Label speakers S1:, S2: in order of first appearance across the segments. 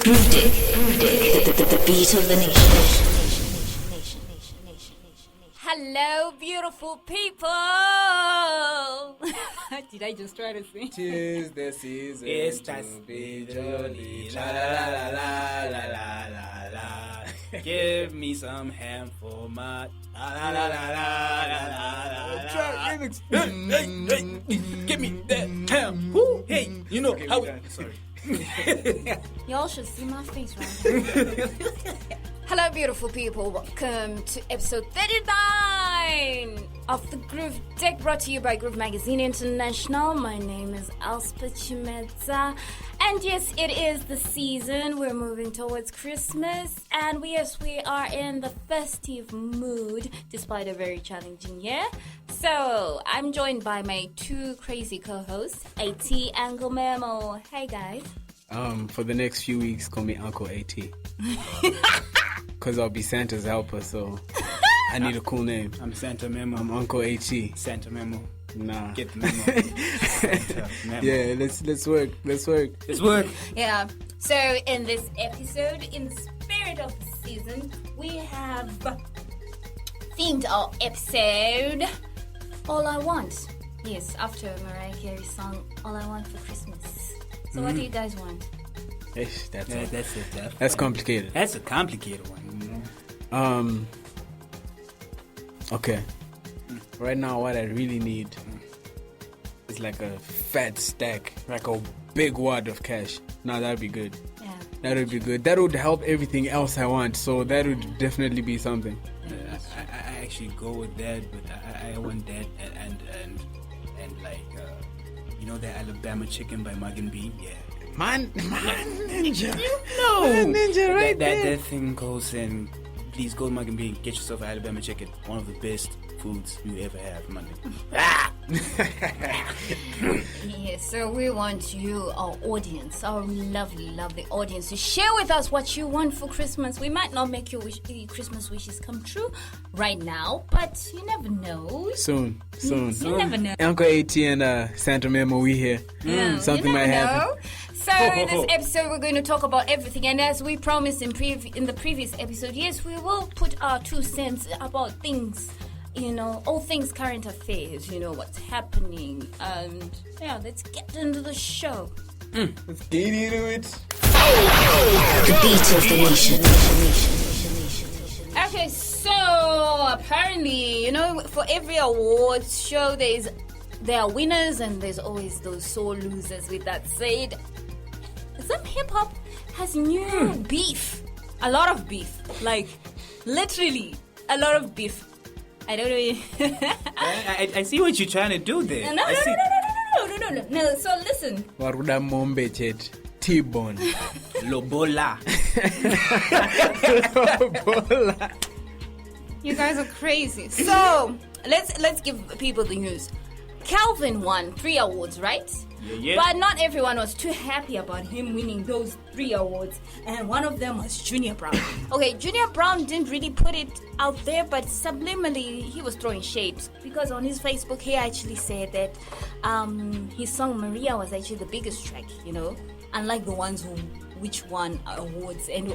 S1: The beat of the nation.
S2: Hello, beautiful people. Did I just try to sing?
S3: Tis the season
S4: It's
S3: to
S4: that
S3: be
S4: jolly.
S3: jolly.
S4: La la la la la la la la. Give me some ham for my la la la la la la la.
S3: Try remix.
S4: Hey, give me that ham. Woo, hey, you know how? Sorry.
S2: Y'all should see my face right now. Hello, beautiful people. Welcome to episode 39 of the Groove Deck, brought to you by Groove Magazine International. My name is Elspeth Chimedza. And yes, it is the season. We're moving towards Christmas. And we are in the festive mood, despite a very challenging year. So, I'm joined by my two crazy co-hosts, Aytee and Memo. Hey, guys.
S3: For the next few weeks, call me Uncle Aytee. Because I'll be Santa's helper, so I need a cool name.
S4: I'm Santa Memo.
S3: I'm Uncle Aytee.
S4: Santa Memo.
S3: Nah.
S4: Get the memo. Santa Memo.
S3: Yeah, let's work.
S4: Let's work.
S2: Yeah. So in this episode, in the spirit of the season, we have themed our episode All I Want. Yes, after Mariah Carey's song All I Want for Christmas. So what do you guys want?
S3: Ish, that's
S4: complicated.
S3: complicated.
S4: That's a complicated one.
S3: Okay. Right now, what I really need is like a fat stack, like a big wad of cash. Now that'd be good.
S2: Yeah.
S3: That would be good. That would help everything else I want. So that would definitely be something.
S4: I actually go with that, but I want that and like you know that Alabama chicken by Mug and Bean. Yeah.
S3: Man, ninja.
S4: No.
S3: Man, ninja right
S4: that
S3: there.
S4: That thing goes and please go to Mug and Bean. Get yourself an Alabama chicken. One of the best foods you ever have, man.
S2: Yes, so we want you, our audience, our lovely, lovely audience, to share with us what you want for Christmas. We might not make your Christmas wishes come true right now, but you never know.
S3: Soon.
S2: You never know.
S3: Uncle Aytee and Santa Memo, we here. Something might happen.
S2: So in this episode, we're going to talk about everything, and as we promised in the previous episode, yes, we will put our 2 cents about things. You know, all things current affairs, you know, what's happening. And, yeah, let's get into the show.
S3: Let's get into it.
S1: The beat of the nation.
S2: Okay, so apparently, you know, for every awards show, there are winners and there's always those sore losers. With that said, some hip-hop has new beef. A lot of beef. Like, literally, a lot of beef. I don't know.
S4: I see what you're trying to do there.
S2: No. So listen.
S3: Waruda mombe chet. T-bone.
S4: Lobola.
S2: You guys are crazy. So let's give people the news. Calvin won 3 awards, right?
S4: Yeah.
S2: But not everyone was too happy about him winning those 3 awards. And one of them was Junior Brown. Okay, Junior Brown didn't really put it out there, but subliminally he was throwing shade. Because on his Facebook, he actually said that his song Maria was actually the biggest track, you know? Unlike the ones which won awards. And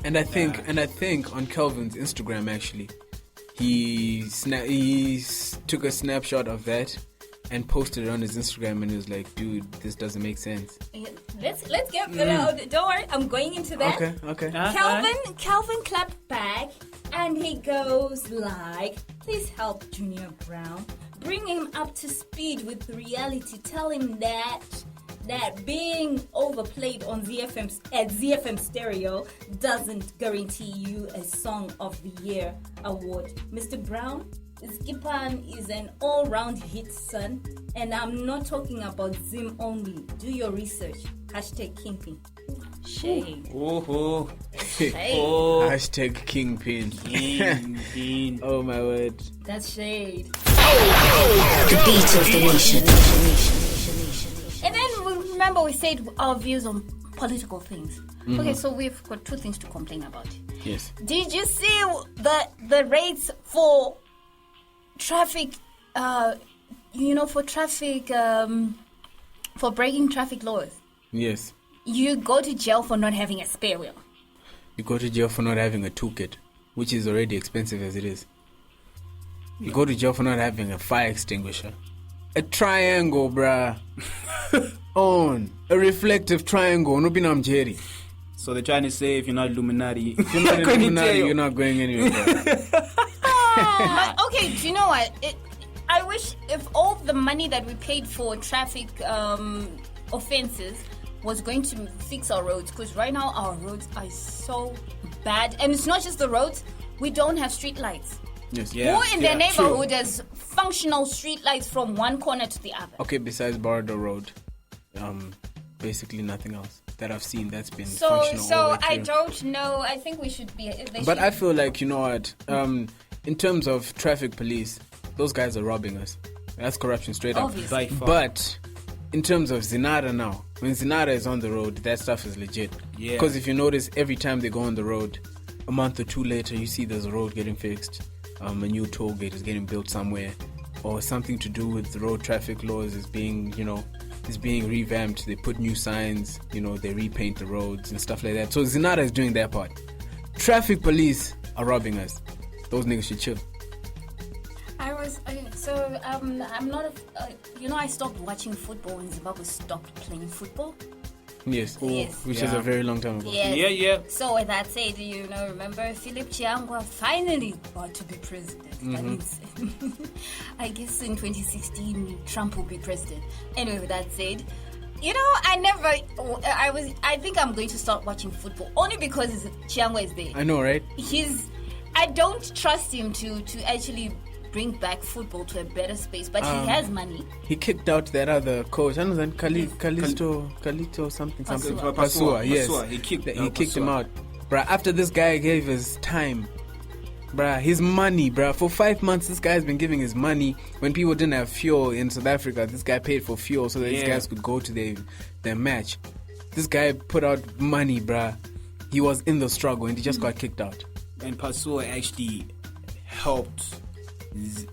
S3: And I think on Calvin's Instagram, actually, he took a snapshot of that and posted it on his Instagram, and he was like, dude, this doesn't make sense.
S2: Let's get don't worry, I'm going into that.
S3: Okay.
S2: Calvin clapped back and he goes like, please help Junior Brown, bring him up to speed with reality, tell him that being overplayed on ZFM stereo doesn't guarantee you a Song of the Year award. Mr. Brown, Skipan is an all-round hit, son. And I'm not talking about Zim only. Do your research. #Kingpin. Shade.
S4: Oh.
S2: Shade.
S3: Hashtag Kingpin.
S4: Kingpin.
S3: Oh my word.
S2: That's shade.
S1: The beat of the nation.
S2: And then remember we said our views on political things. Mm-hmm. Okay, so we've got 2 things to complain about.
S3: Yes.
S2: Did you see the rates for traffic, for breaking traffic laws?
S3: Yes.
S2: You go to jail for not having a spare wheel.
S3: You go to jail for not having a toolkit, which is already expensive as it is. You go to jail for not having a fire extinguisher. A triangle, bruh. A reflective triangle. No binam Jerry.
S4: So they're trying to say if you're not Illuminati,
S3: You're not Illuminati, you're not going anywhere, bruh.
S2: But, okay, do you know what? I wish if all the money that we paid for traffic offenses was going to fix our roads, because right now our roads are so bad, and it's not just the roads. We don't have street lights.
S3: Yes.
S2: Who in their neighborhood has functional street lights from one corner to the other?
S3: Okay, besides Bardo Road, basically nothing else that I've seen that's been functional.
S2: So I don't know. I think we should be.
S3: I feel like, you know what? In terms of traffic police, those guys are robbing us. That's corruption straight up.
S2: Obviously.
S3: But in terms of Zinara now, when Zinara is on the road, that stuff is legit.
S4: Yeah.
S3: Because if you notice, every time they go on the road, a month or two later, you see there's a road getting fixed. A new toll gate is getting built somewhere, or something to do with the road traffic laws is being revamped. They put new signs, they repaint the roads and stuff like that. So Zinara is doing their part. Traffic police are robbing us. Those niggas should chill.
S2: I'm not I stopped watching football when Zimbabwe stopped playing football.
S3: Yes.
S2: Yes.
S3: Which is a very long time ago.
S2: Yes.
S4: Yeah.
S2: So with that said, remember Philip Chiangwa finally about to be president. That means, I guess in 2016 Trump will be president. Anyway, with that said, I think I'm going to start watching football only because Chiangwa is there.
S3: I know, right?
S2: I don't trust him to actually bring back football to a better space, but he has money.
S3: He kicked out that other coach. I don't know, Kalito something.
S4: Pasua,
S3: yes.
S4: He kicked
S3: him out. Bruh, after this guy gave his time, bruh, his money, bruh. For 5 months, this guy's been giving his money. When people didn't have fuel in South Africa, this guy paid for fuel so that these guys could go to their match. This guy put out money, bruh. He was in the struggle and he just got kicked out.
S4: And Pasua actually helped,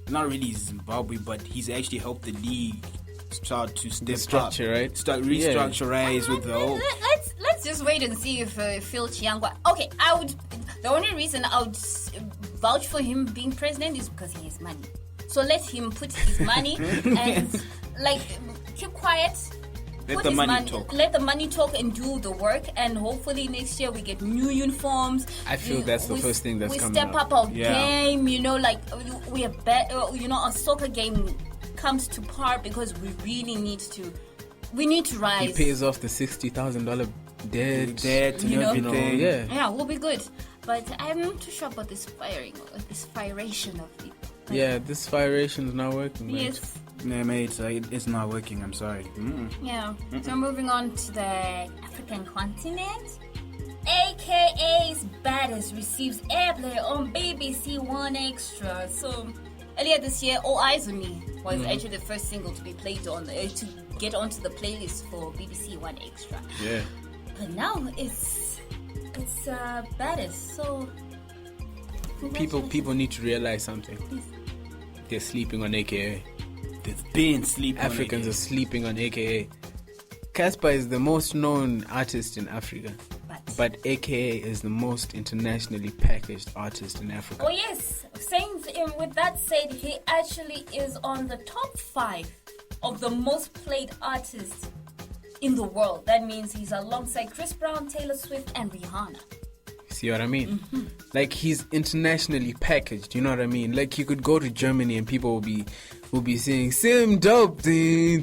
S4: not really Zimbabwe, but he's actually helped the league start to step
S3: structure,
S4: up,
S3: right?
S4: Start restructurize with the whole.
S2: Let's just wait and see if Phil Chiangwa. Okay, the only reason I would vouch for him being president is because he has money. So let him put his money and keep quiet.
S4: Let the money talk.
S2: Let the money talk and do the work, and hopefully next year we get new uniforms.
S3: I feel that's the first thing that's coming up.
S2: We step up our game, we are better. Our soccer game comes to par because we really need to rise.
S3: He pays off the $60,000 debt
S4: and everything.
S2: Yeah, we'll be good. But I'm not too sure about this firation of people.
S3: This firation is not working. Mate.
S2: Yes.
S4: No, mate, it's not working. I'm sorry.
S2: Yeah. So moving on to the African continent. AKA's Baddest receives airplay on BBC One Extra. So earlier this year, All Eyes on Me was actually the first single to be played on to get onto the playlist for BBC One Extra.
S3: Yeah.
S2: But now it's Baddest. So
S3: people need to realize something. They're sleeping on AKA.
S4: They've been sleeping.
S3: Africans are sleeping on AKA. Casper is the most known artist in Africa, but AKA is the most internationally packaged artist in Africa.
S2: Oh yes, with that said, he actually is on the top 5 of the most played artists in the world. That means he's alongside Chris Brown, Taylor Swift, and Rihanna.
S3: See what I mean? Like, he's internationally packaged, you know what I mean? Like, you could go to Germany and people will be saying "Sim dope," you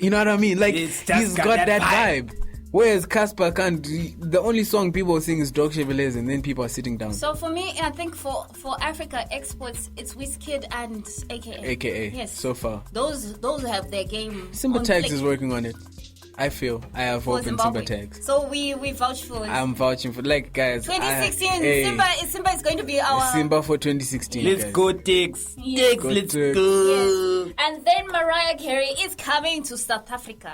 S3: know what I mean? Like, he's got that vibe. Whereas Casper can't. The only song people sing is Dog Chevelez, and then people are sitting down.
S2: So for me, I think for Africa exports, it's Wizkid and AKA.
S3: Yes. So far,
S2: those have their game.
S3: Simba Tags is working on it. I feel I have hope in Simba Tags.
S2: So we vouch for it.
S3: I'm vouching for, like, guys.
S2: 2016, Simba is going to be our
S3: Simba for 2016.
S4: Let's go, Tex.
S2: Yes.
S4: Let's go.
S2: Yes. And then Mariah Carey is coming to South Africa.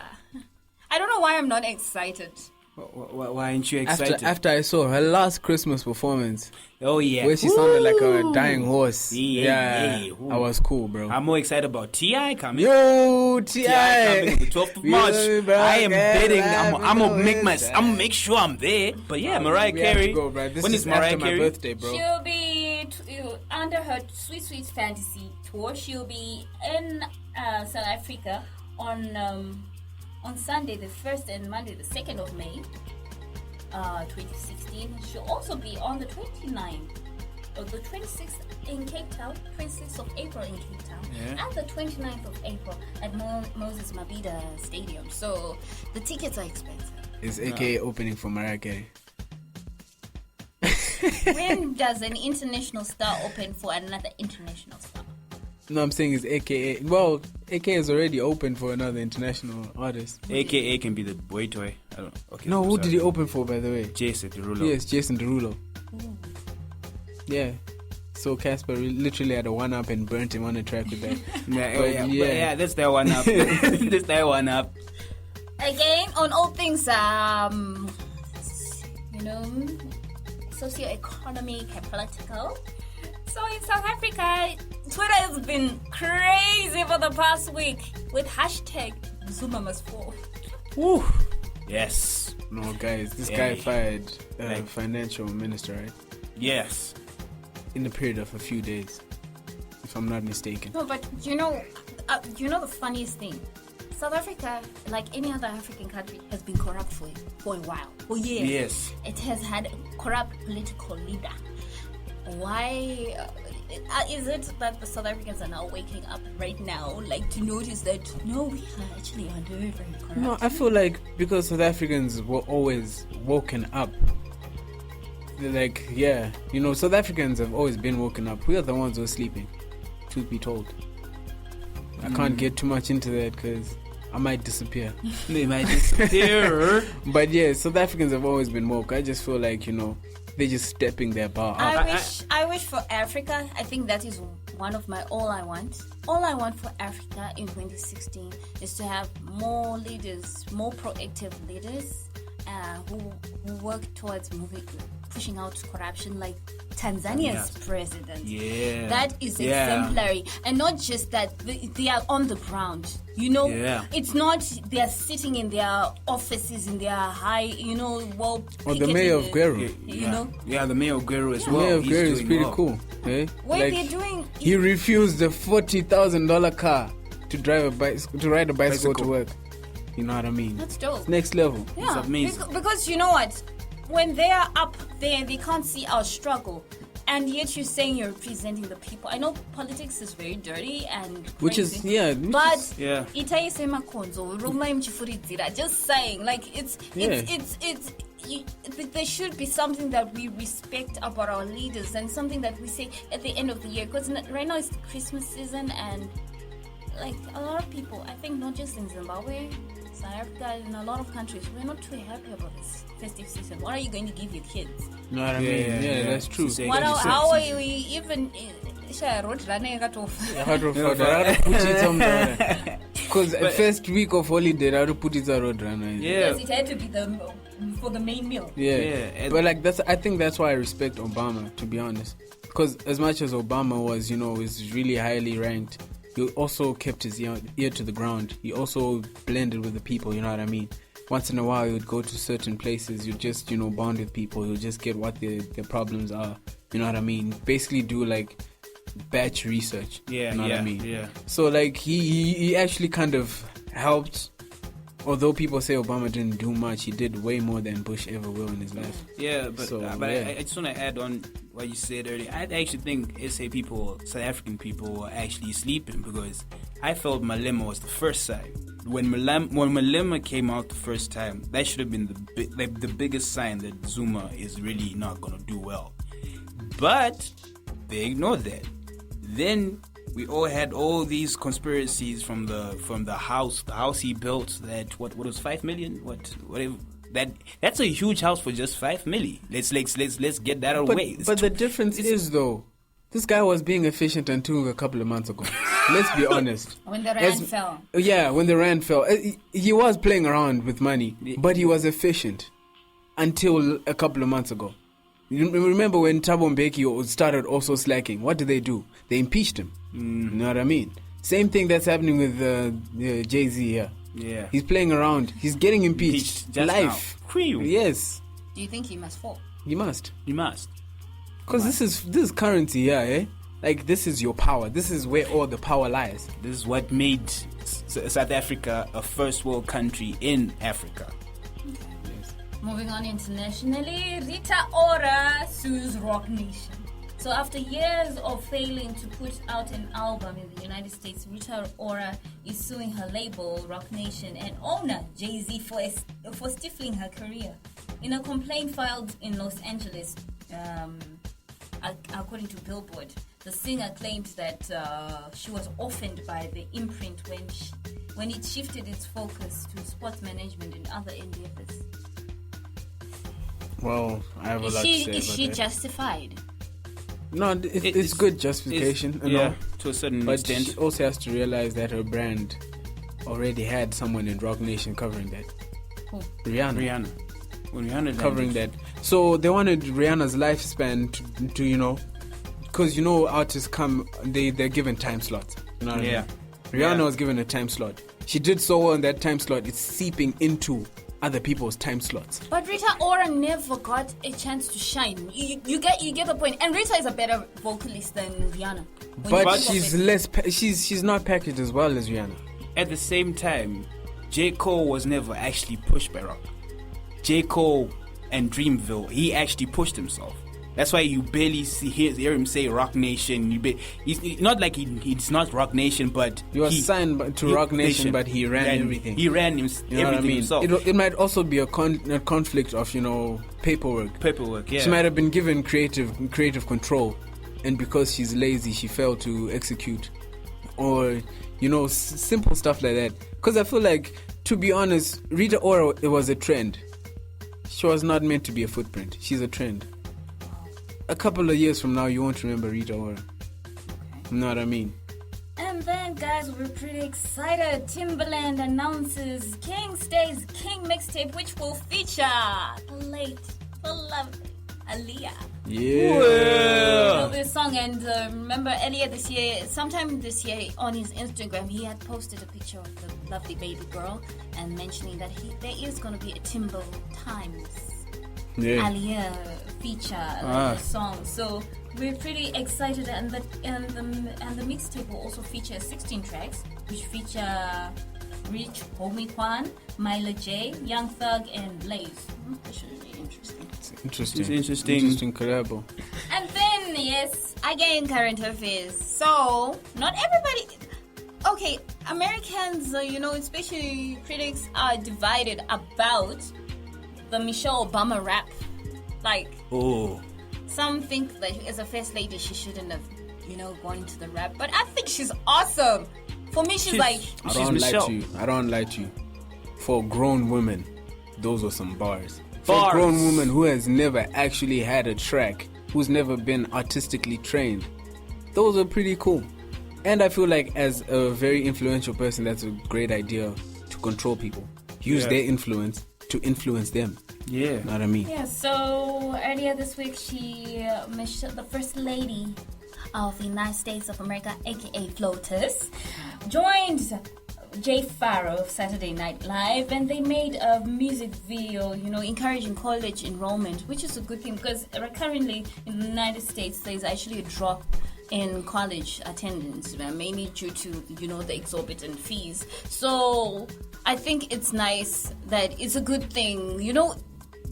S2: I don't know why I'm not excited.
S4: Why aren't you excited?
S3: After I saw her last Christmas performance,
S4: Oh yeah,
S3: where she sounded like a dying horse.
S4: Yeah.
S3: I was cool, bro.
S4: I'm more excited about T.I. coming.
S3: Yo,
S4: T.I. coming the 12th of March. I am betting. I'm gonna make sure I'm there. But yeah, Mariah Carey.
S3: Go, bro. This
S4: when
S3: is
S4: is Mariah
S3: after
S4: Carey?
S3: my birthday, bro.
S2: She'll be under her Sweet Sweet Fantasy tour. She'll be in South Africa on Sunday the 1st and Monday the 2nd of May, 2016. She'll also be on the 29th or the 26th in Cape Town, 26th of April in Cape Town, and the 29th of April at Moses Mabhida Stadium. So the tickets are expensive.
S3: Is AKA opening for Mariah Carey?
S2: When does an international star open for another international star?
S3: No, I'm saying is AKA. Well, AKA is already open for another international artist.
S4: AKA can be the boy toy. I don't know. Okay,
S3: No,
S4: I'm
S3: who
S4: sorry.
S3: did he open for, by the way?
S4: Jason Derulo.
S3: Yes, Jason Derulo. Yeah. So Casper literally had a one-up and burnt him on a track with that.
S4: Yeah, that's that one up. That's that one up.
S2: Again, on all things, socio-economic and political. So in South Africa, Twitter has been crazy for the past week with hashtag Zuma must fall.
S4: Woo. Yes.
S3: No, guys, this guy fired financial minister, right?
S4: Yes.
S3: In the period of a few days, if I'm not mistaken.
S2: No, but you know the funniest thing? South Africa, like any other African country, has been corrupt for a while. For years.
S4: Yes.
S2: It has had a corrupt political leader. Why is it that the South Africans are now waking up right now, like to notice that no, we are actually under very corrupt?
S3: No, I feel like because South Africans were always woken up. They're like, yeah, South Africans have always been woken up. We are the ones who are sleeping, truth be told. I can't get too much into that because I might disappear.
S4: They might disappear.
S3: But yeah, South Africans have always been woke. I just feel like, they're just stepping their bar up.
S2: I wish for Africa. I think that is one of my all I want. All I want for Africa in 2016 is to have more leaders, more proactive leaders who work towards pushing out corruption, like Tanzania's president.
S4: Yeah.
S2: That is exemplary. And not just that, they are on the ground. It's not they are sitting in their offices in their high, well.
S3: Or the mayor of Gweru.
S4: Yeah, the mayor of Gweru as
S3: The
S4: well.
S3: mayor of
S4: He's
S3: Gweru is
S4: doing
S3: pretty
S4: well.
S3: cool. Eh?
S2: What
S3: Like,
S2: they're doing.
S3: he refused the $40,000 car to ride a bicycle to work. You know what I mean?
S2: That's dope.
S3: Next level.
S2: Yeah,
S4: It's amazing.
S2: because you know what? When they are up there, they can't see our struggle. And yet you're saying you're representing the people. I know politics is very dirty and
S3: Which
S2: crazy.
S3: is, yeah.
S2: But
S4: Yeah.
S2: just saying, like
S3: Yeah.
S2: there should be something that we respect about our leaders and something that we say at the end of the year. Because right now it's the Christmas season and like a lot of people, I think not just in Zimbabwe, South Africa, in a lot of countries, we're not too happy about this festive season. What are you going to give your kids?
S3: You know what I mean? Yeah, that's true.
S2: How are we even?
S3: Because first week of holiday, I would put it a road runner.
S2: Yes, it had to be for the main meal.
S3: Yeah. But like I think that's why I respect Obama, to be honest. Because as much as Obama was, is really highly ranked, he also kept his ear to the ground. He also blended with the people, you know what I mean? Once in a while, he would go to certain places. You just, bond with people. You'll just get what their problems are. You know what I mean? Basically do like batch research.
S4: Yeah,
S3: you know what I mean?
S4: Yeah.
S3: So like he actually kind of helped. Although people say Obama didn't do much, he did way more than Bush ever will in his life.
S4: Yeah, but
S3: So,
S4: I just want to add on what you said earlier. I actually think South African people were actually sleeping because I felt Malema was the first sign. When Malema came out the first time, that should have been the biggest sign that Zuma is really not going to do well. But they ignored that. Then we all had all these conspiracies from the house he built. That what was 5 million? Whatever. That's a huge house for just 5 million. Let's get that away.
S3: But the difference is though, this guy was being efficient until a couple of months ago. Let's be honest.
S2: When the rand fell.
S3: Yeah, when the rand fell, he was playing around with money, but he was efficient. until a couple of months ago. You remember when Thabo Mbeki started also slacking? What did they do? They impeached him. You know what I mean? Same thing that's happening with Jay-Z here.
S4: Yeah.
S3: He's playing around. He's getting impeached.
S4: Just
S3: Life.
S4: now.
S3: Yes.
S2: Do you think he must fall?
S3: He must.
S4: You must.
S3: Because this is currency, yeah, eh? Like, this is your power. This is where all the power lies.
S4: This is what made South Africa a first world country in Africa.
S2: Moving on internationally, Rita Ora sues Rock Nation. So after years of failing to put out an album in the United States, Rita Ora is suing her label, Rock Nation, and owner, Jay-Z, for stifling her career. In a complaint filed in Los Angeles, according to Billboard, the singer claimed that she was orphaned by the imprint when it shifted its focus to sports management and other endeavors.
S3: Well, I have a lot to say about
S2: Is she
S3: that.
S2: justified?
S3: No, it's good justification.
S4: To a certain
S3: but
S4: extent.
S3: she also has to realize that her brand already had someone in Rock Nation covering that.
S2: Who?
S3: Rihanna.
S4: When Rihanna
S3: Covering that. So they wanted Rihanna's lifespan to because artists come, they're given time slots. You know what I mean? Rihanna was given a time slot. She did so well in that time slot. It's seeping into other people's time slots.
S2: But Rita Ora never got a chance to shine. You get the point. And Rita is a better vocalist than Rihanna.
S3: But she's less. She's not packaged as well as Rihanna.
S4: At the same time, J. Cole was never actually pushed by Rock. J. Cole and Dreamville, he actually pushed himself. That's why you barely hear him say Rock Nation. He's not like he's not Rock Nation, but
S3: he was signed to Rock Nation, but he ran everything.
S4: He ran everything himself.
S3: It might also be a conflict of paperwork.
S4: Paperwork, yeah.
S3: She might have been given creative control, and because she's lazy, she failed to execute, or simple stuff like that. Because I feel like, to be honest, Rita Ora, it was a trend. She was not meant to be a footprint. She's a trend. A couple of years from now, you won't remember Rita Ora. You know what I mean?
S2: And then, guys, we're pretty excited. Timbaland announces King Stays King mixtape, which will feature the late, beloved Aaliyah.
S3: Yeah.
S2: Love this song. And remember earlier sometime this year, on his Instagram, he had posted a picture of the lovely baby girl and mentioning that there is going to be a Timbo Times Aaliyah feature song. So we're pretty excited, and the mixtape will also feature 16 tracks, which feature Rich Homie Kwan, Myla J, Young Thug, and Blaze. That should be interesting.
S3: It's interesting collabo.
S2: And then, yes, again, current affairs. So, not everybody... Okay, Americans, especially critics, are divided about the Michelle Obama rap. Some think that as a first lady, she shouldn't have, gone into the rap. But I think she's awesome. For me, she's
S3: I don't lie to you. For grown women, those are some bars. For a grown woman who has never actually had a track, who's never been artistically trained, those are pretty cool. And I feel like as a very influential person, that's a great idea to control people. Use their influence to influence them.
S4: Yeah.
S3: Know what I mean?
S2: Yeah, so earlier this week, the First Lady of the United States of America, aka Flotus, joined Jay Farrow of Saturday Night Live, and they made a music video, encouraging college enrollment, which is a good thing because currently in the United States there's actually a drop in college attendance, mainly due to the exorbitant fees. So I think it's nice that it's a good thing,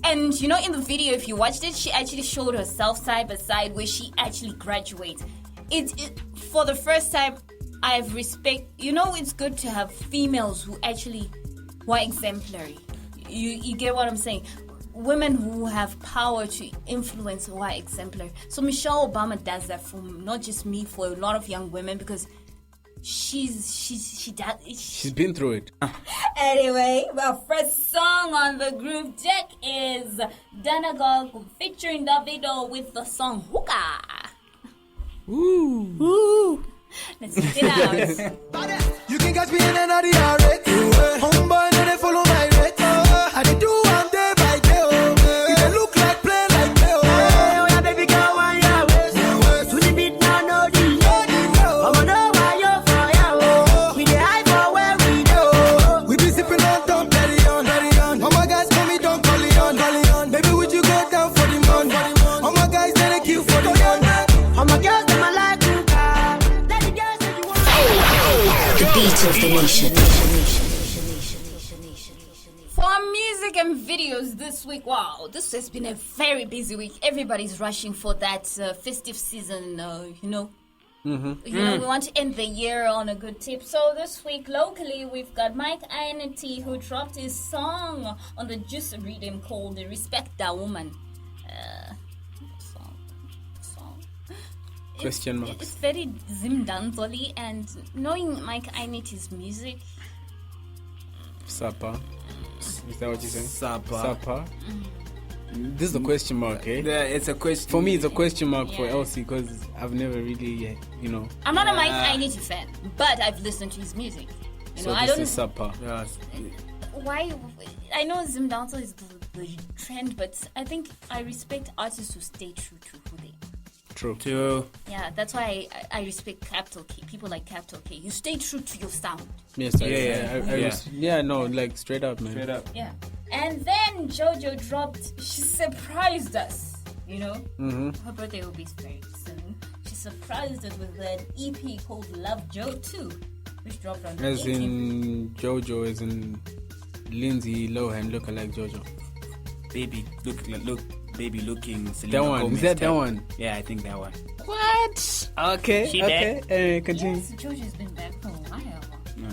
S2: And in the video, if you watched it, she actually showed herself side by side where she actually graduates. It for the first time, I have respect. It's good to have females who are exemplary. You get what I'm saying? Women who have power to influence who are exemplary. So Michelle Obama does that for not just me, for a lot of young women, because she's
S3: been through it.
S2: Anyway, our first song on the Groove Deck is Danagog featuring Davido with the song Hookah. Woo! Let's check it out.
S5: You can catch me in another rate. Homeboy, no, they follow my rate. I do one day by day.
S1: nation.
S2: For music and videos this week, wow, this has been a very busy week. Everybody's rushing for that festive season, you know. We want to end the year on a good tip. So this week, locally, we've got Aytee, who dropped his song on the Juice Rhythm called Respect That Woman. Song.
S3: Question marks.
S2: It's very zimdanzoli, and knowing Aytee's music,
S3: Sapa. Is that what you're saying?
S4: Sapa.
S3: This is a question mark, eh?
S4: Yeah, it's a question.
S3: For me, it's a question mark for
S2: Yeah.
S3: Elsie because I've never really,
S2: I'm not a Aytee fan, but I've listened to his music. You know,
S3: so
S2: I
S3: this
S2: don't.
S3: is Sapa.
S4: Yes.
S2: Why? I know zimdanzo is the trend, but I think I respect artists who stay true to who they are.
S3: True.
S4: To
S2: Yeah, that's why I respect Capital K. People like Capital K. You stay true to your sound.
S3: Yes,
S4: Yeah.
S3: Straight up, man.
S4: straight up.
S2: Yeah. And then JoJo dropped. She surprised us. You know, her birthday will be very soon. She surprised us with an EP called Love Joe 2, which dropped on the
S3: As
S2: 18th.
S3: in JoJo, as in Lindsay Lohan look alike JoJo.
S4: Baby looking Selena
S3: That one.
S4: Gomez
S3: Is that
S4: type.
S3: one?
S4: Yeah, I think that one.
S3: What? Okay.
S4: She
S3: Continue.
S2: Yes, JoJo's been back for a while.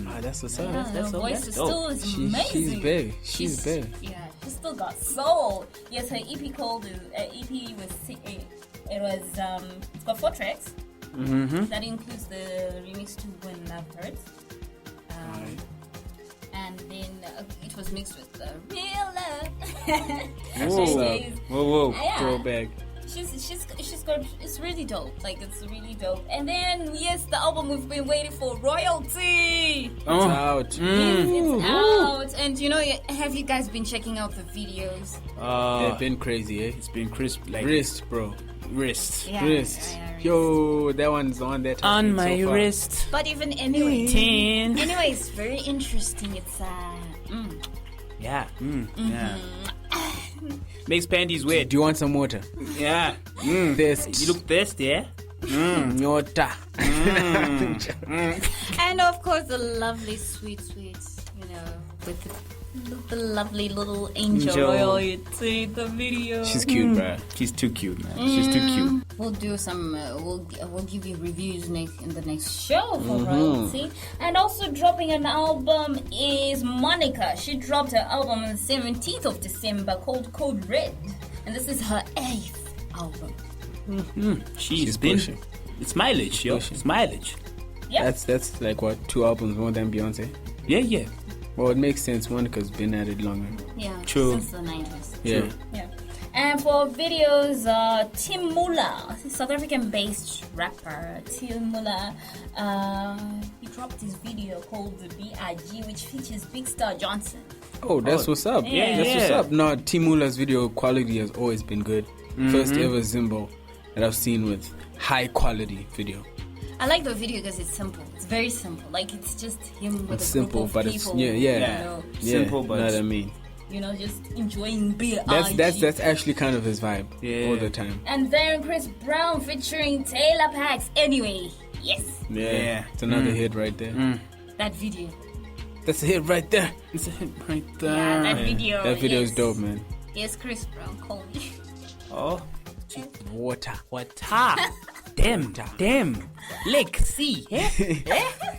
S3: Ah, that's what's up.
S2: Yeah, her voice is still amazing.
S3: She's big. She's big.
S2: Yeah, she's still got soul. Yes, her EP called EP was it's got 4 tracks. That includes the remix to When Love Hurts. And then it was mixed with Real Love.
S3: That's what's up.
S4: Whoa.
S2: Yeah.
S3: Throwback.
S2: She's got, it's really dope. Like, it's really dope. And then, yes, the album we've been waiting for, Royalty.
S3: It's out.
S2: It's out. And you know, have you guys been checking out the videos?
S3: They've been crazy, eh?
S4: It's been crisp, like
S3: Wrist, bro.
S4: wrist.
S2: Yeah,
S3: Wrist.
S2: yeah,
S3: Yo, that one's on that.
S4: On my wrist.
S2: But even anyway,
S4: 10.
S2: anyway, it's very interesting. It's
S4: Yeah. Yeah. Makes panties wet.
S3: Do you want some water?
S4: Yeah.
S3: Thirsty.
S4: You look thirsty, yeah?
S3: Water.
S2: and of course the lovely, sweet, you know, with the lovely little angel Royalty, the video.
S3: She's cute, bro.
S4: She's too cute, man. She's too cute.
S2: We'll do some. We'll give you reviews in the next show for Royalty. And also dropping an album is Monica. She dropped her album on the 17th of December called Code Red, and this is her 8th album.
S4: She's
S3: been pushing.
S4: It's mileage, yo.
S3: Pushing.
S4: It's mileage.
S2: Yeah.
S3: That's like what, 2 albums more than Beyonce?
S4: Yeah.
S3: Well, it makes sense. Monica's been at it longer.
S2: Yeah.
S4: True.
S2: Since the 90s.
S3: Yeah.
S2: Yeah. And for videos, Tim Mula, South African-based rapper Tim Mula, he dropped his video called The B.I.G., which features Big Star Johnson.
S3: Oh, that's what's up.
S2: Yeah.
S3: That's what's up. No, Timula's video quality has always been good. First ever Zimbo that I've seen with high quality video.
S2: I like the video because it's simple. It's very simple. Like, it's just him with
S3: It's
S2: a group
S3: simple,
S2: of
S3: but
S2: people.
S3: it's
S2: You
S3: yeah.
S2: know,
S4: Simple, but
S3: you know what I mean.
S2: just enjoying B.I.G.
S3: That's actually kind of his vibe all the time.
S2: And then Chris Brown featuring Taylor Pax. Anyway, yes,
S3: Yeah. It's another hit right there.
S2: that video.
S3: That's a hit right there.
S4: It's a hit right there.
S2: Yeah, that video.
S3: That video is
S2: yes.
S3: dope, man.
S2: Yes, Chris Brown, call me.
S4: Oh.
S3: Water.
S4: What? Damn. Like, see. Eh?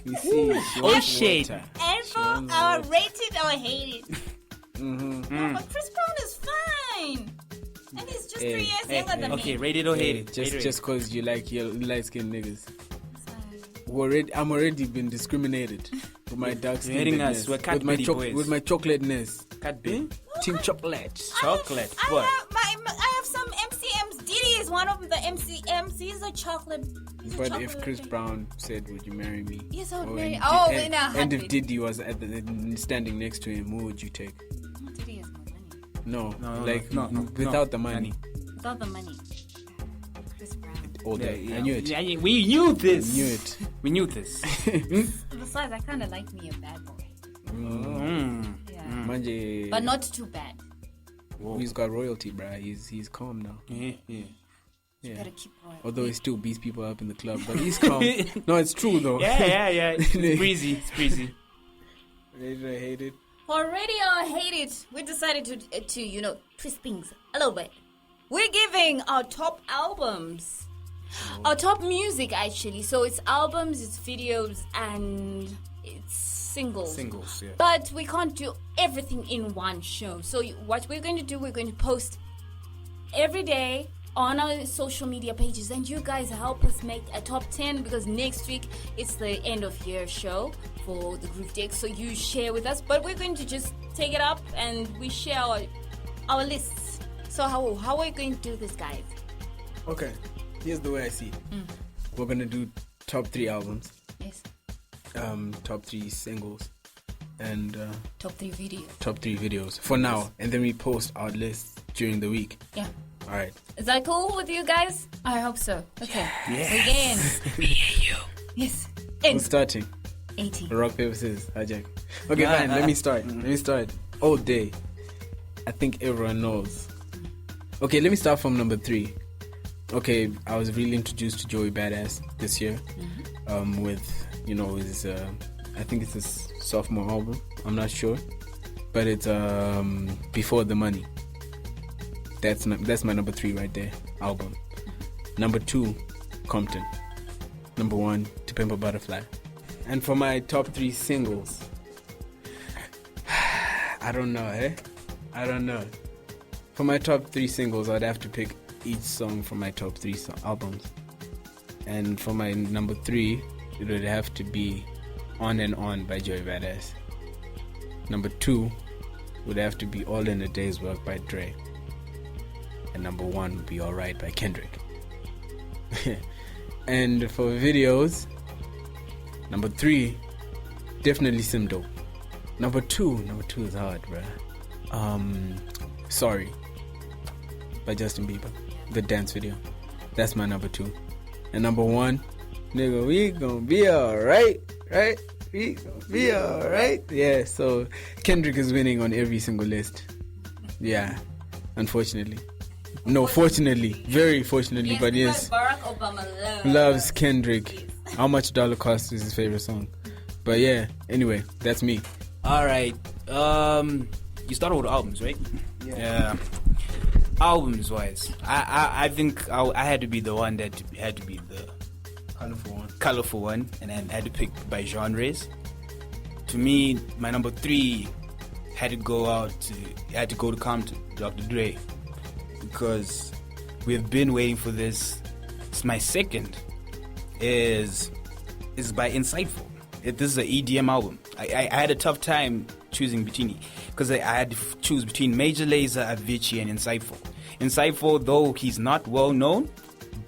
S3: You see,
S4: Oh, shit.
S3: water.
S2: And for our rated or hated. No, but Chris Brown is fine. And he's just 3 years younger than
S4: Okay,
S2: me.
S4: rate it or hate it.
S3: Just cause you like your light skinned niggas.
S2: Sorry.
S3: I'm already been discriminated with my dark skin.
S4: Hating us, we're cat bitty boys.
S3: With my chocolateness.
S4: Cat B.
S3: Team chocolate.
S4: Chocolate.
S2: I
S4: What?
S2: have some MCMs. Diddy is one of the MCMs. He's a chocolate.
S3: But if Chris Brown said, "Would you marry me?"
S2: Yes, I would
S3: Or
S2: marry-
S3: and
S2: oh,
S3: Di-
S2: in a
S3: and if
S2: heartbeat.
S3: Diddy was standing next to him, who would you take?
S2: Diddy has more money.
S3: No,
S4: No,
S3: like
S4: no,
S3: without the money.
S2: Without the money. Chris Brown.
S3: All that. I knew it.
S4: Yeah, we knew this.
S3: Knew it.
S4: We knew this.
S2: Besides, I kind of like me a bad boy. Yeah.
S3: Manje,
S2: But not too bad.
S3: he's got royalty, bruh. He's calm now.
S4: Yeah.
S2: You gotta keep royal.
S3: Although he still beats people up in the club, but he's calm. No, it's true though.
S4: Yeah. It's breezy.
S3: Ready or hate it?
S2: For radio or hate it, we decided to twist things a little bit. We're giving our top albums. Our top music, actually. So it's albums, it's videos, and it's singles.
S3: Singles, yeah.
S2: But we can't do everything in one show. So what we're going to do, we're going to post every day on our social media pages, and you guys help us make a top 10, because next week it's the end of year show for the Groove Deck. So you share with us, but we're going to just take it up and we share our lists. So how are we going to do this, guys?
S3: Okay, here's the way I see it. We're gonna do top 3 albums,
S2: Yes.
S3: top 3 singles, and
S2: Top 3 videos.
S3: top 3 videos for now, and then we post our lists during the week.
S2: Yeah.
S3: All right.
S2: Is that cool with you guys? I hope so. Okay.
S4: Yes.
S2: Again. Yes.
S3: Who's
S2: And
S3: starting?
S2: Aytee.
S3: Rock, paper, scissors. Hijack. Okay, fine. Let me start. All day. I think everyone knows. Okay, let me start from number 3. Okay, I was really introduced to Joey Badass this year. With his I think it's his sophomore album. I'm not sure, but it's Before the Money. That's my number 3 right there. Album. Number 2, Compton. Number 1, To Pimp a Butterfly. And for my top 3 singles, I don't know. For my top 3 singles, I'd have to pick each song from my top 3 albums. And for my number 3, it would have to be On and On by Joey Badass. Number 2 would have to be All in a Day's Work by Dre. And number 1 would be Alright by Kendrick. And for videos, number 3, definitely Simdo. Number 2 is hard, bruh. Sorry by Justin Bieber, the dance video. That's my number 2. And number 1, nigga, we gon' be alright, right? We gon' be alright. Yeah, so Kendrick is winning on every single list. Yeah, unfortunately. No, fortunately, very fortunately, but yes.
S2: Barack Obama
S3: Loves Kendrick. How Much Dollar Cost is his favorite song. But yeah, anyway, that's me.
S4: All right. You started with albums, right? Yeah. Albums wise, I think I had to be the one that had to be the colorful one, and then I had to pick by genres. To me, my number 3 had to go to Compton, Dr. Dre, because we've been waiting for this. It's my second. Is by Insightful. This is an EDM album. I had a tough time choosing between, because I had to choose between Major Lazer, Avicii, and Insightful. Insightful, though he's not well known,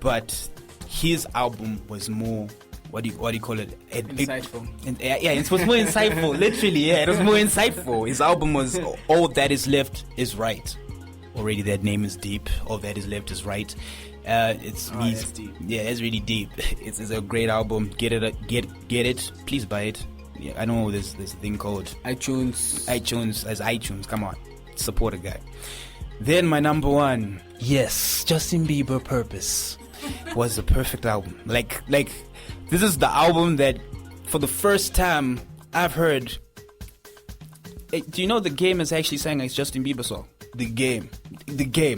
S4: but his album was more, what do you call it?
S3: Insightful.
S4: It was more insightful. Literally, yeah, it was more insightful. His album was All That Is Left Is Right. Already that name is deep. All That Is Left Is Right. That's deep. Yeah, it's really deep. It's a great album. Get it. Please buy it. Yeah, I know there's this thing called iTunes. Come on, support a guy. Then my number 1, yes, Justin Bieber Purpose was the perfect album. Like this is the album that for the first time I've heard. Do you know The Game is actually sang a Justin Bieber song? The Game.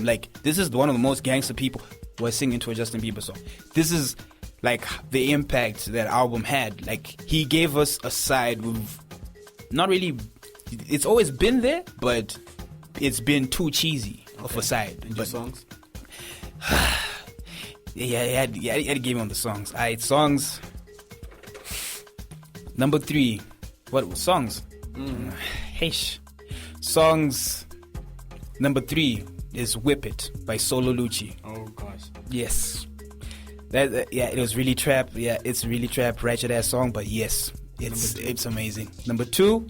S4: Like, this is one of the most gangster people who are singing to a Justin Bieber song. This is like the impact that album had. Like, he gave us a side with not really. It's always been there, but it's been too cheesy of a side.
S3: But songs.
S4: Yeah, he had to give me on the songs. Alright, songs. Number 3. What songs? Heish. Songs. Number 3 is Whip It by Solo Lucci.
S3: Oh gosh.
S4: Yes. It was really trap. Yeah, it's really trap, ratchet ass song, but yes, it's amazing. Number 2.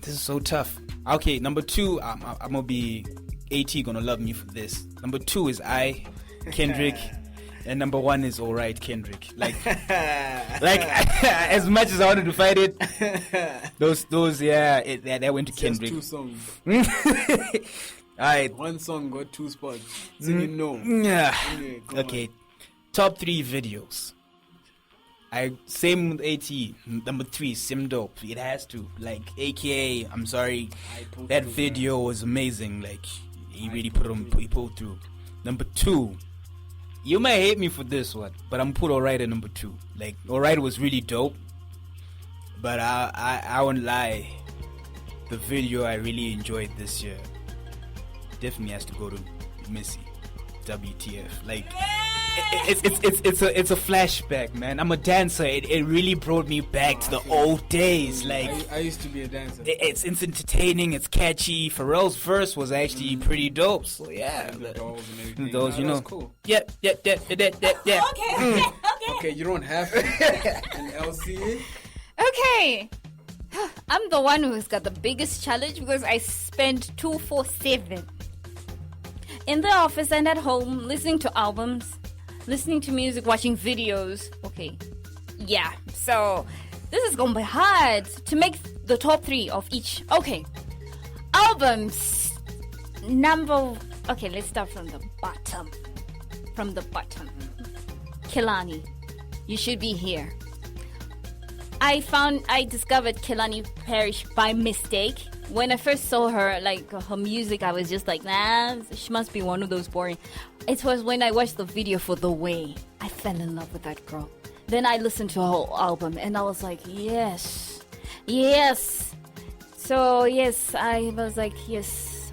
S4: This is so tough. Okay, number 2, I'm gonna be Aytee gonna love me for this. Number 2 is Kendrick. And number 1 is Alright, Kendrick. Like as much as I wanted to fight it, those that went to Kendrick.
S3: Just 2 songs.
S4: Alright.
S3: 1 song got 2 spots. So you know.
S4: Yeah.
S3: Okay.
S4: Okay. Top 3 videos. Same with Aytee. Number 3, Sim Dope. It has to. Like, AKA, I'm sorry, that video was amazing. Like, he really he pulled through. Number 2, you might hate me for this one, but I'm put Alright at number 2. Like, Alright was really dope, but I won't lie. The video I really enjoyed this year definitely has to go to Missy. WTF. Like, it's a flashback, man. I'm a dancer. It really brought me back to the old days. Like,
S3: I used to be a dancer.
S4: It's entertaining. It's catchy. Pharrell's verse was actually pretty dope. So yeah,
S3: The dolls and everything.
S4: those, you know.
S3: That's cool.
S4: Yeah.
S3: Okay, you don't have to. And LC?
S2: Okay. I'm the one who's got the biggest challenge because I spend 247 in the office and at home listening to albums, listening to music, watching videos. Okay. Yeah. So this is going to be hard to make the top 3 of each. Okay. Albums. Okay, let's start from the bottom. Kehlani, You Should Be Here. I discovered Kehlani Parrish by mistake. When I first saw her, like her music, I was just like, nah, she must be one of those boring. It was when I watched the video for The Way, I fell in love with that girl. Then I listened to her whole album and I was like, yes. So yes, I was like, yes,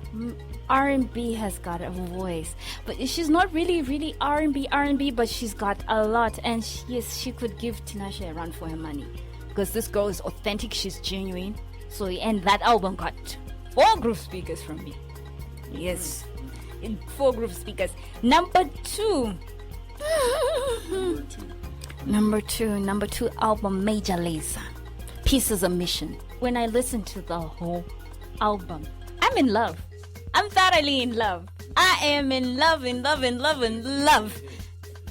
S2: R&B has got a voice, but she's not really R&B, but she's got a lot. And yes, she could give Tinashe a run for her money because this girl is authentic, she's genuine. So, and that album got 4 groove speakers from me. Yes, 4 groove speakers. Number 2 album, Major Lazer, Pieces of Mission. When I listen to the whole album, I'm in love. I'm thoroughly in love. I am in love.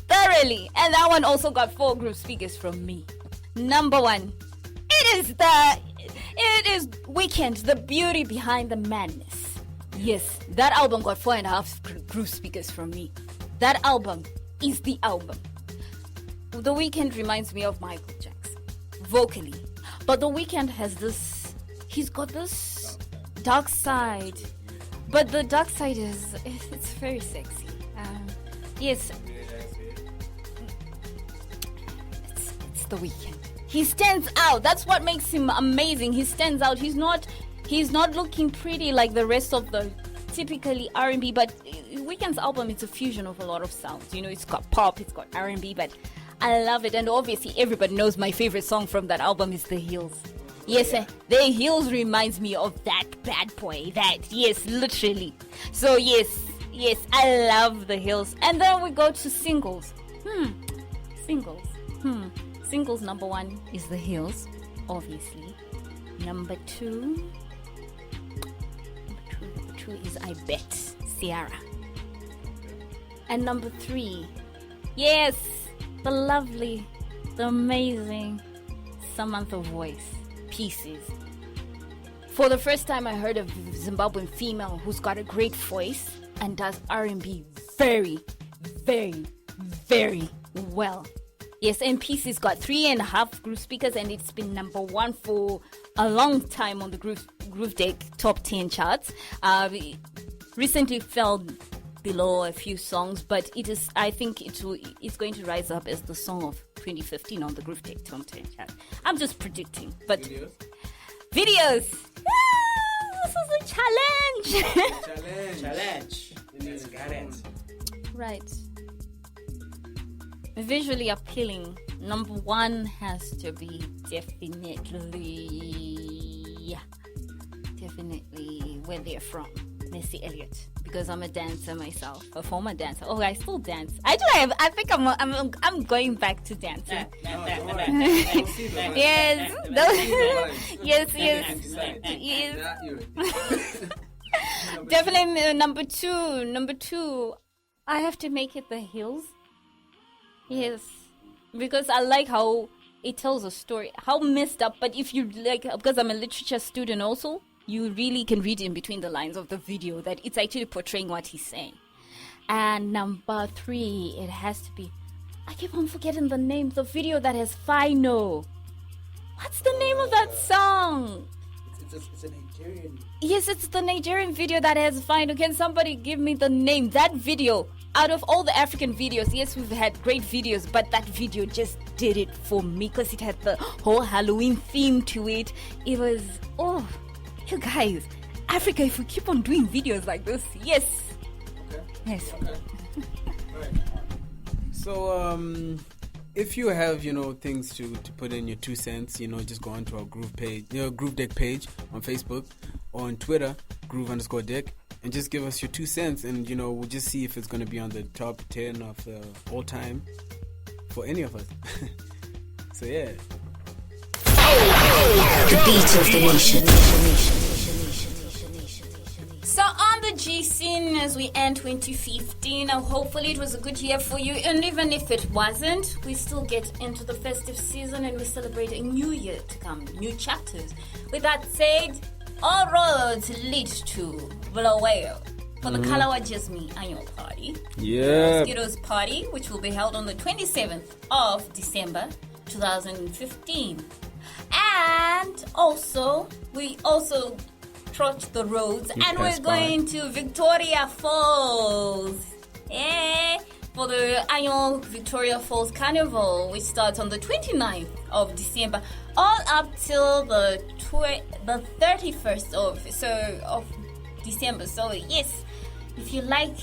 S2: Thoroughly. And that one also got 4 groove speakers from me. Number 1. It is Weekend, The Beauty Behind the Madness. Yes, that album got 4.5 groove speakers from me. That album is the album. The Weeknd reminds me of Michael Jackson, vocally. But The Weeknd has this, he's got this dark side. But the dark side it's very sexy. Yes. It's The Weeknd. He stands out. That's what makes him amazing. He stands out. He's not looking pretty like the rest of the typically R&B, but Weeknd's album, it's a fusion of a lot of sounds. You know, it's got pop, it's got R&B, but I love it. And obviously everybody knows my favorite song from that album is The Hills. Yes, The Hills reminds me of that bad boy. Yes, literally. So yes, I love The Hills. And then we go to singles. Singles, number 1 is The Hills, obviously. Number 2 is I Bet, Ciara. And number 3, yes, the lovely, the amazing Samantha Voice, Pieces. For the first time, I heard a Zimbabwean female who's got a great voice and does R&B very, very, very well. Yes, and Pieces got 3.5 groove speakers, and it's been number 1 for a long time on the Groove Deck Top 10 charts. Recently fell below a few songs, but I think it's going to rise up as the song of 2015 on the Groove Deck Top 10 chart. I'm just predicting, but videos. This is a challenge.
S4: Let's get it.
S2: Right. Visually appealing. Number 1 has to be definitely where they're from, Missy Elliott, because I'm a dancer myself, a former dancer. Oh, I still dance. I think I'm going back to dancing. Yes. Definitely number 2. I have to make it The Hills. Yes, because I like how it tells a story, how messed up, but if you like, because I'm a literature student also, you really can read in between the lines of the video that it's actually portraying what he's saying. And number 3, it has to be I keep on forgetting the name. The video that has Final. What's the name of that song?
S5: It's a Nigerian.
S2: Yes, it's the Nigerian video that has Final. Can somebody give me the name? That video, out of all the African videos, yes, we've had great videos, but that video just did it for me because it had the whole Halloween theme to it. It was, oh, you guys, Africa, if we keep on doing videos like this, yes.
S5: Okay.
S2: Yes.
S5: Okay. All right.
S3: So, if you have, things to put in your 2 cents, just go onto our Groove page, Groove Deck page on Facebook or on Twitter, Groove_Deck, and just give us your 2 cents, and we'll just see if it's going to be on the top 10 of all time for any of us. So yeah.
S1: The beat of the nation.
S2: So on the G scene as we end 2015, hopefully it was a good year for you, and even if it wasn't, we still get into the festive season and we celebrate a new year to come, new chapters. With that said, all roads lead to Bulawayo for the Kalawa Jasmine annual party.
S3: Yeah.
S2: Skittles party, which will be held on the 27th of December 2015. And also, we also trot the roads, and we're going to Victoria Falls. Yeah, for the annual Victoria Falls Carnival, which starts on the 29th of December, all up till the 31st of December. So yes, if you like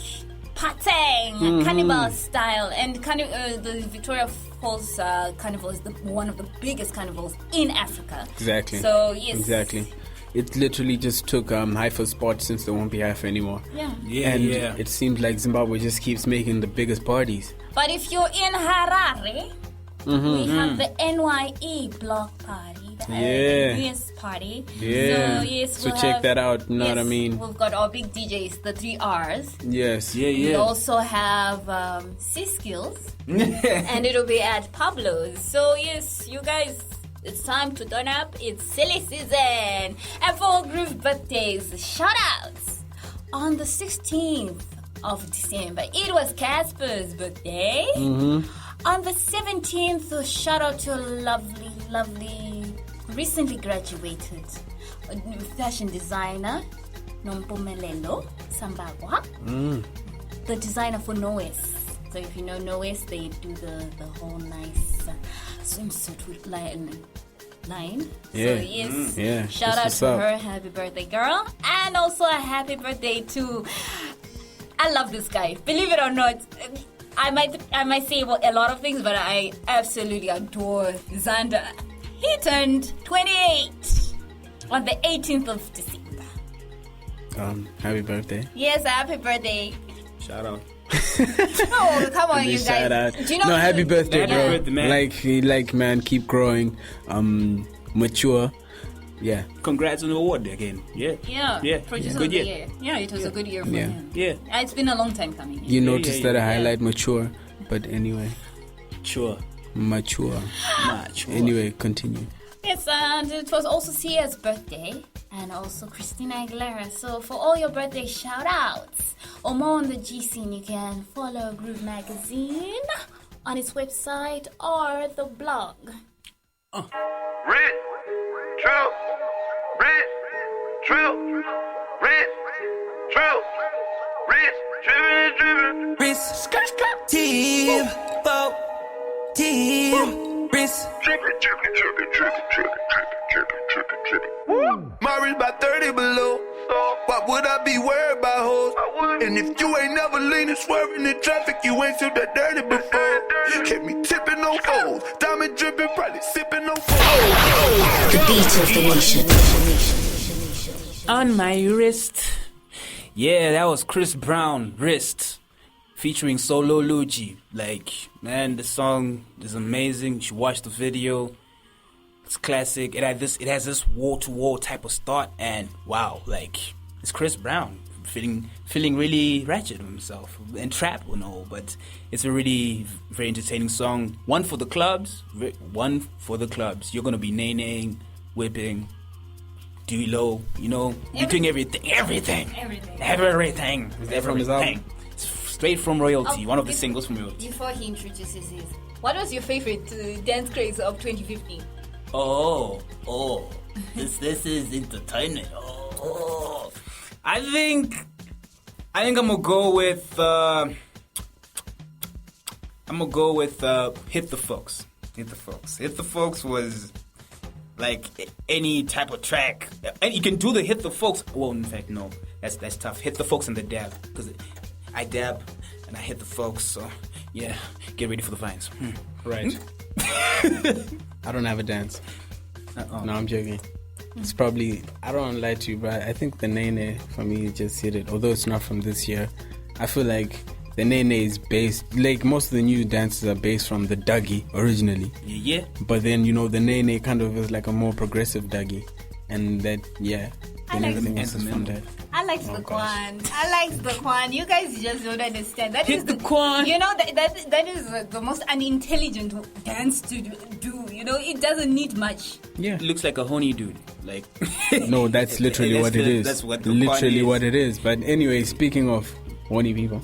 S2: partying, carnival style, and the Victoria Falls Carnival is one of the biggest carnivals in Africa.
S3: Exactly.
S2: So yes,
S3: exactly. It literally just took Haifa spot since there won't be Haifa anymore.
S2: Yeah.
S3: And it seems like Zimbabwe just keeps making the biggest parties.
S2: But if you're in Harare, we have the NYE block party, the US party.
S3: Yeah.
S2: So yes,
S3: So check that out, you know what I mean?
S2: We've got our big DJs, the 3 R's.
S3: Yes.
S2: We also have C-Skills, and it'll be at Pablo's. So yes, you guys, it's time to turn up. It's silly season. And for Groove birthdays, shout outs. On the 16th of December, it was Casper's birthday. On the 17th, shout out to a lovely, recently graduated fashion designer, Nompumelelo Sambagwa, the designer for Noes. So if you know Noes, they do the whole nice swimsuit with line.
S3: Yeah.
S2: So yes,
S3: Yeah.
S2: shout out to her. Happy birthday, girl. And also a happy birthday to, I love this guy. Believe it or not, I might say a lot of things, but I absolutely adore Xander. He turned 28 on the 18th of December.
S3: Happy birthday.
S2: Yes, happy birthday.
S5: Shout out.
S2: Oh, come on, you guys.
S3: Shout out.
S2: Do you know
S3: No, happy birthday,
S4: Happy
S3: bro.
S4: birthday, man.
S3: Like, man, keep growing. Mature. Yeah.
S4: Congrats on the award again. Yeah.
S2: Producer
S4: Good
S2: of the
S4: year.
S2: year. Yeah, it was a good year for
S3: Yeah.
S2: him.
S4: Yeah.
S2: It's been a long time coming.
S3: You noticed that I
S2: yeah.
S3: highlight mature, but anyway.
S4: Sure.
S3: Mature.
S4: Much.
S3: Anyway, continue.
S2: Yes, and it was also Sia's birthday, and also Christina Aguilera. So for all your birthday shout-outs, or more on the G scene, you can follow Groove Magazine on its website or the blog.
S6: Rich, true, rich, true, rich, true, rich, driven.
S7: Wrist, team, boat, team, wrist.
S6: My wrist by 30 below. Why would I be worried about hoes? And if you ain't never leaning, swerving in traffic, you ain't seen that dirty before. Kept me tipping on foes, diamond dripping, probably sipping on foes.
S1: The beat of the nation.
S4: On my wrist. Yeah, that was Chris Brown, Wrist, featuring Solo Lucci. Like, man, the song is amazing. You should watch the video. It's classic. It has this wall-to-wall type of start, and wow, like, it's Chris Brown feeling really ratchet of himself and trap and all, but it's a really very entertaining song. One for the clubs. You're gonna be nay-naying, whipping, do low, you're doing everything.
S2: Everything.
S4: It's straight from Royalty, one of the singles from Royalty.
S2: Before he introduces his, what was your favorite dance craze of 2015?
S4: Oh, this is entertainment. Oh, I think I'm gonna go with Hit the Folks. Hit the Folks was like any type of track, and you can do the Hit the Folks. Well, in fact, no, that's tough. Hit the Folks and the dab, because I dab and I hit the folks. So yeah, get ready for the vines.
S3: Right. I don't have a dance. No, I'm joking. It's probably, I don't want to lie to you, but I think the Nene for me just hit it. Although it's not from this year, I feel like the Nene is based, like most of the new dances are based from the Dougie originally.
S4: Yeah.
S3: But then, you know, the Nene kind of is like a more progressive Dougie. And that, yeah. And everything else is from that.
S2: I like the Kwan. I like the Kwan. You guys just don't understand. That is
S4: the Kwan.
S2: You know, that is the most unintelligent dance to do. You know, it doesn't need much.
S3: Yeah.
S4: It looks like a horny dude. Like
S3: no, that's literally what it is.
S4: That's what the
S3: literally
S4: Kwan is.
S3: what it is. But anyway, speaking of horny people.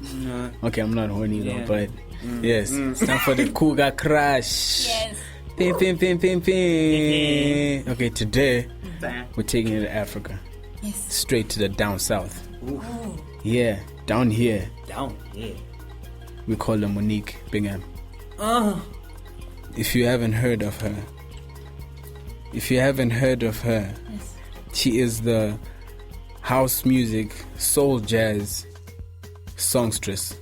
S3: Okay, I'm not horny though, but yes. It's time for the cougar crash.
S2: Yes.
S3: Pim. Okay, today we're taking it to Africa.
S2: Yes.
S3: Straight to the down south.
S2: Ooh.
S3: Yeah, down here.
S4: Down here.
S3: We call her Monique Bingham. If you haven't heard of her,
S2: Yes.
S3: she is the house music, soul jazz songstress.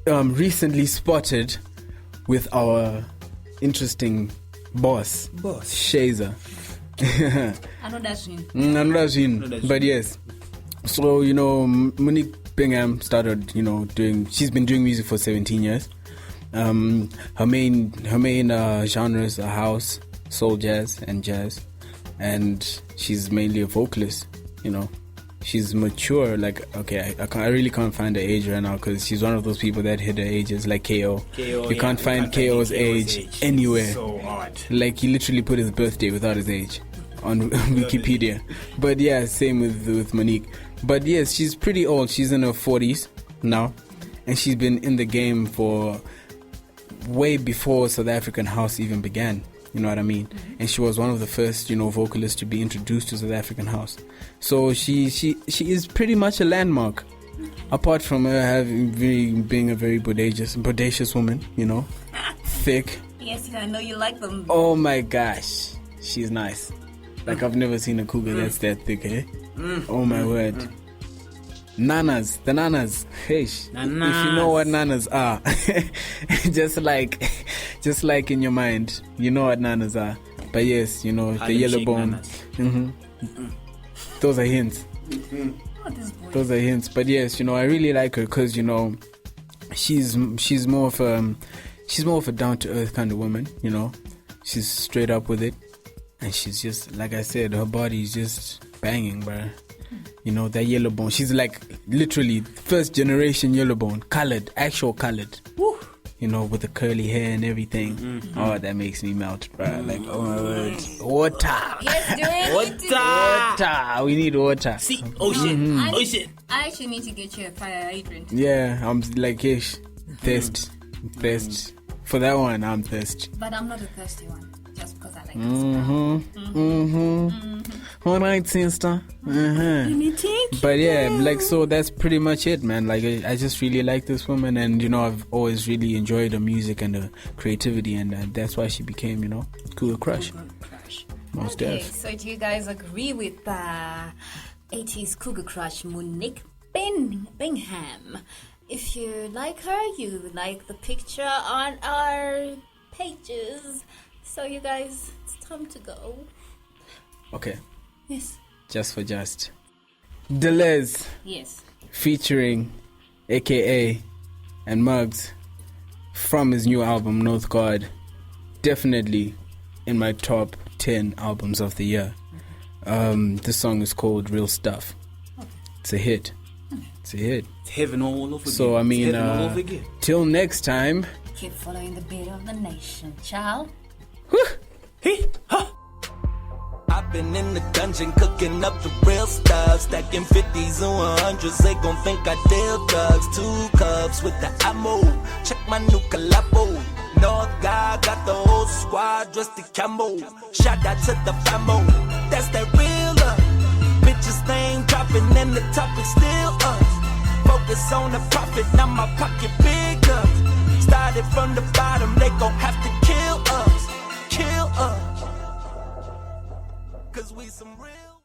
S3: Recently spotted with our interesting boss. Shazer.
S2: I know that's him.
S3: But yes. So, you know, Monique Bingham started, you know, she's been doing music for 17 years. Her main genres are house, soul jazz, and jazz. And she's mainly a vocalist, you know. She's mature, like, okay, I really can't find her age right now because she's one of those people that hit her ages, like KO. You can't find KO's age anywhere.
S4: So odd.
S3: Like, he literally put his birthday without his age on Wikipedia. But yeah, same with Monique. But yes, she's pretty old. She's in her 40s now. And she's been in the game for way before South African house even began. You know what I mean? And she was one of the first, you know, vocalists to be introduced to South African house. So she is pretty much a landmark. Apart from her being a very bodacious woman, you know, thick.
S2: Yes, I know you like them.
S3: Oh my gosh, she's nice. Like I've never seen a cougar that's that thick, eh? Oh my word. Nanas, the nanas. Hey, if you know what nanas are, just like in your mind, you know what nanas are. But yes, you know, the yellow bone. Those are hints. Those are hints. But yes, you know, I really like her because, you know, she's more of a down to earth kind of woman. You know, she's straight up with it, and she's just, like I said, her body is just banging, bruh. You know, that yellow bone. She's like literally first generation yellow bone, actual colored. Woo. You know, with the curly hair and everything. Oh, that makes me melt, bruh. Like, oh my word, water.
S2: Yes, do it.
S3: Water. We need water.
S4: See, ocean.
S2: I actually need to get you a fire hydrant.
S3: Yeah, I'm like, ish, thirst. For that one, I'm thirsty.
S2: But I'm not a thirsty one. Just because I like
S3: All right, sister. But yeah, like, so that's pretty much it, man. Like, I just really like this woman, and, you know, I've always really enjoyed her music and her creativity, and that's why she became, you know, Cougar Crush. Most def.
S2: So do you guys agree with Aytee's Cougar Crush, Monique Bingham? If you like her, you like the picture on our pages. So you guys, it's time to go.
S3: Okay.
S2: Yes.
S3: Just for just. Deleuze.
S2: Yes.
S3: Featuring AKA and Muggs from his new album North God. Definitely in my top 10 albums of the year. This song is called Real Stuff. It's a hit. It's
S4: heaven all over again.
S3: So I mean, till next time.
S2: Keep following the beat of the nation, child.
S3: Hey, ha.
S7: I've Been in the dungeon cooking up the real stuff. Stacking 50s and 100s, they gon' think I deal drugs. 2 cups with the ammo, check my new collabo. North guy got the whole squad dressed in camo. Shout out to the famo, that's that real love. Bitches they ain't dropping and the topic still us. Focus on the profit, now my pocket bigger. Started from the bottom, they gon' have to kill us. Kill us. Cause we some real